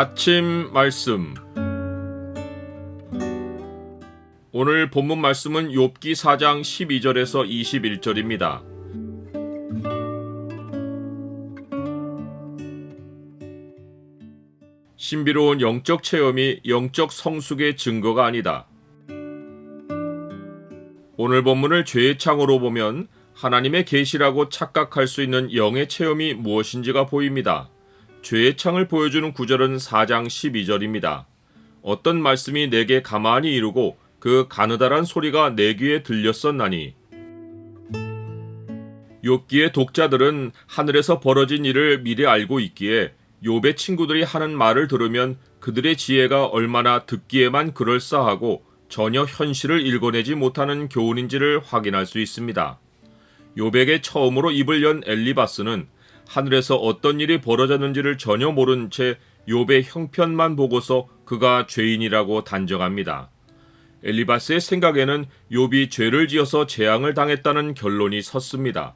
아침 말씀. 오늘 본문 말씀은 욥기 4장 12절에서 21절입니다. 신비로운 영적 체험이 영적 성숙의 증거가 아니다. 오늘 본문을 죄의 창으로 보면 하나님의 계시라고 착각할 수 있는 영의 체험이 무엇인지가 보입니다. 죄의 창을 보여주는 구절은 4장 12절입니다. 어떤 말씀이 내게 가만히 이르고 그 가느다란 소리가 내 귀에 들렸었나니. 욥기의 독자들은 하늘에서 벌어진 일을 미리 알고 있기에 욥의 친구들이 하는 말을 들으면 그들의 지혜가 얼마나 듣기에만 그럴싸하고 전혀 현실을 읽어내지 못하는 교훈인지를 확인할 수 있습니다. 욥에게 처음으로 입을 연 엘리바스는 하늘에서 어떤 일이 벌어졌는지를 전혀 모른 채 욥의 형편만 보고서 그가 죄인이라고 단정합니다. 엘리바스의 생각에는 욥이 죄를 지어서 재앙을 당했다는 결론이 섰습니다.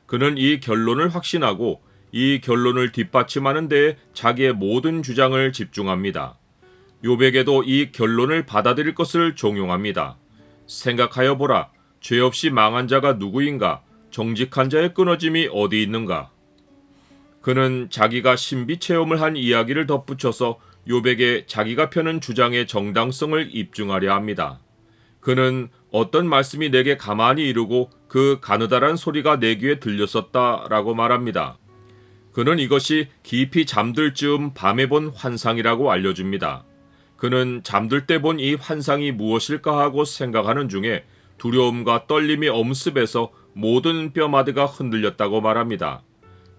그는 이 결론을 확신하고 이 결론을 뒷받침하는 데에 자기의 모든 주장을 집중합니다. 욥에게도 이 결론을 받아들일 것을 종용합니다. 생각하여 보라. 죄 없이 망한 자가 누구인가? 정직한 자의 끊어짐이 어디 있는가? 그는 자기가 신비 체험을 한 이야기를 덧붙여서 욥에게 자기가 펴는 주장의 정당성을 입증하려 합니다. 그는 어떤 말씀이 내게 가만히 이르고 그 가느다란 소리가 내 귀에 들렸었다라고 말합니다. 그는 이것이 깊이 잠들 즈음 밤에 본 환상이라고 알려줍니다. 그는 잠들 때 본 이 환상이 무엇일까 하고 생각하는 중에 두려움과 떨림이 엄습해서 모든 뼈마디가 흔들렸다고 말합니다.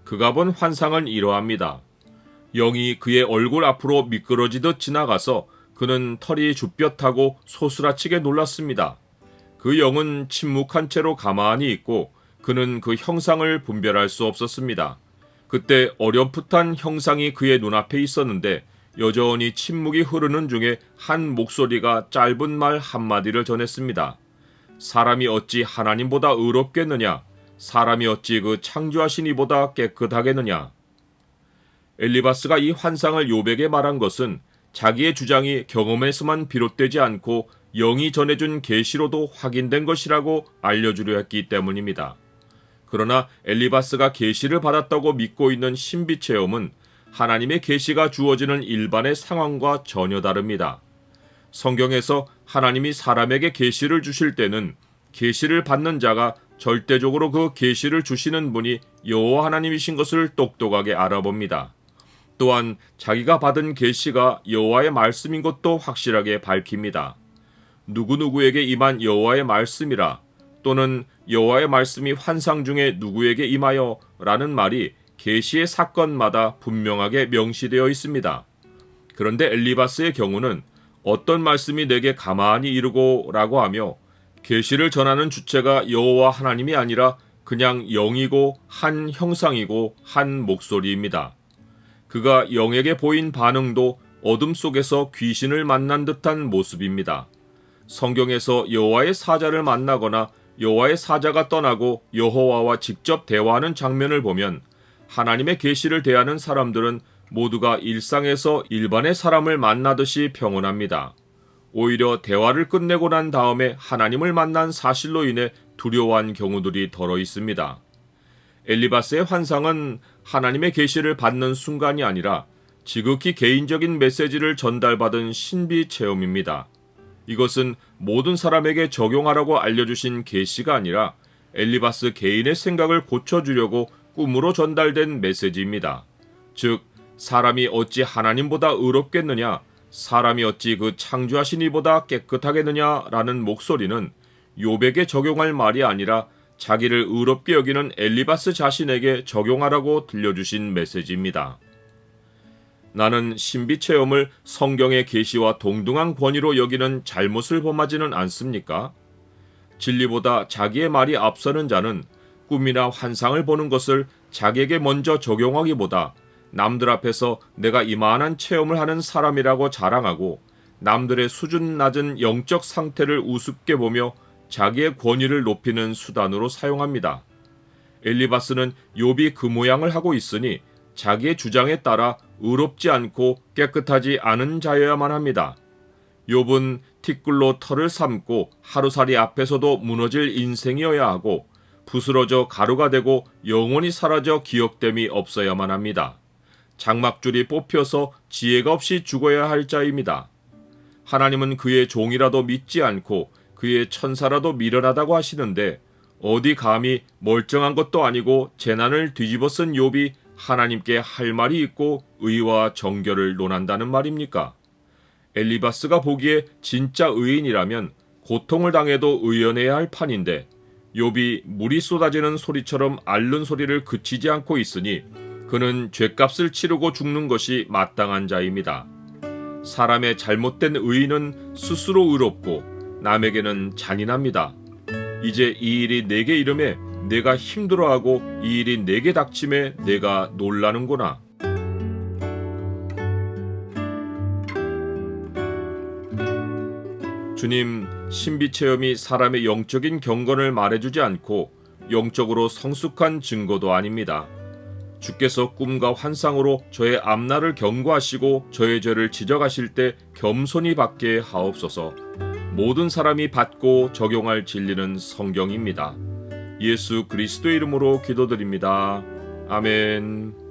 그가 본 환상은 이러합니다. 영이 그의 얼굴 앞으로 미끄러지듯 지나가서 그는 털이 쭈뼛하고 소스라치게 놀랐습니다. 그 영은 침묵한 채로 가만히 있고 그는 그 형상을 분별할 수 없었습니다. 그때 어렴풋한 형상이 그의 눈앞에 있었는데 여전히 침묵이 흐르는 중에 한 목소리가 짧은 말 한마디를 전했습니다. 사람이 어찌 하나님보다 의롭겠느냐? 사람이 어찌 그 창조하신 이보다 깨끗하겠느냐? 엘리바스가 이 환상을 욥에게 말한 것은 자기의 주장이 경험에서만 비롯되지 않고 영이 전해준 계시로도 확인된 것이라고 알려주려 했기 때문입니다. 그러나 엘리바스가 계시를 받았다고 믿고 있는 신비 체험은 하나님의 계시가 주어지는 일반의 상황과 전혀 다릅니다. 성경에서 하나님이 사람에게 계시를 주실 때는 계시를 받는 자가 절대적으로 그 계시를 주시는 분이 여호와 하나님이신 것을 똑똑하게 알아봅니다. 또한 자기가 받은 계시가 여호와의 말씀인 것도 확실하게 밝힙니다. 누구누구에게 임한 여호와의 말씀이라 또는 여호와의 말씀이 환상 중에 누구에게 임하여 라는 말이 계시의 사건마다 분명하게 명시되어 있습니다. 그런데 엘리바스의 경우는 어떤 말씀이 내게 가만히 이르고 라고 하며 계시를 전하는 주체가 여호와 하나님이 아니라 그냥 영이고 한 형상이고 한 목소리입니다. 그가 영에게 보인 반응도 어둠 속에서 귀신을 만난 듯한 모습입니다. 성경에서 여호와의 사자를 만나거나 여호와의 사자가 떠나고 여호와와 직접 대화하는 장면을 보면 하나님의 계시를 대하는 사람들은 모두가 일상에서 일반의 사람을 만나듯이 평온합니다. 오히려 대화를 끝내고 난 다음에 하나님을 만난 사실로 인해 두려워한 경우들이 더러 있습니다. 엘리바스의 환상은 하나님의 계시를 받는 순간이 아니라 지극히 개인적인 메시지를 전달받은 신비 체험입니다. 이것은 모든 사람에게 적용하라고 알려주신 계시가 아니라 엘리바스 개인의 생각을 고쳐주려고 꿈으로 전달된 메시지입니다. 즉, 사람이 어찌 하나님보다 의롭겠느냐? 사람이 어찌 그 창조하신 이보다 깨끗하겠느냐라는 목소리는 욥에게 적용할 말이 아니라 자기를 의롭게 여기는 엘리바스 자신에게 적용하라고 들려주신 메시지입니다. 나는 신비 체험을 성경의 계시와 동등한 권위로 여기는 잘못을 범하지는 않습니까? 진리보다 자기의 말이 앞서는 자는 꿈이나 환상을 보는 것을 자기에게 먼저 적용하기보다 남들 앞에서 내가 이만한 체험을 하는 사람이라고 자랑하고 남들의 수준 낮은 영적 상태를 우습게 보며 자기의 권위를 높이는 수단으로 사용합니다. 엘리바스는 욥이 그 모양을 하고 있으니 자기의 주장에 따라 의롭지 않고 깨끗하지 않은 자여야만 합니다. 욥은 티끌로 털을 삼고 하루살이 앞에서도 무너질 인생이어야 하고 부스러져 가루가 되고 영원히 사라져 기억됨이 없어야만 합니다. 장막줄이 뽑혀서 지혜가 없이 죽어야 할 자입니다. 하나님은 그의 종이라도 믿지 않고 그의 천사라도 미련하다고 하시는데 어디 감히 멀쩡한 것도 아니고 재난을 뒤집어 쓴 욥이 하나님께 할 말이 있고 의와 정결을 논한다는 말입니까? 엘리바스가 보기에 진짜 의인이라면 고통을 당해도 의연해야 할 판인데 욥이 물이 쏟아지는 소리처럼 앓는 소리를 그치지 않고 있으니 그는 죗값을 치르고 죽는 것이 마땅한 자입니다. 사람의 잘못된 의인은 스스로 의롭고 남에게는 잔인합니다. 이제 이 일이 내게 이름에 내가 힘들어하고 이 일이 내게 닥침에 내가 놀라는구나. 주님, 신비체험이 사람의 영적인 경건을 말해주지 않고 영적으로 성숙한 증거도 아닙니다. 주께서 꿈과 환상으로 저의 앞날을 경고하시고 저의 죄를 지적하실 때 겸손히 받게 하옵소서. 모든 사람이 받고 적용할 진리는 성경입니다. 예수 그리스도의 이름으로 기도드립니다. 아멘.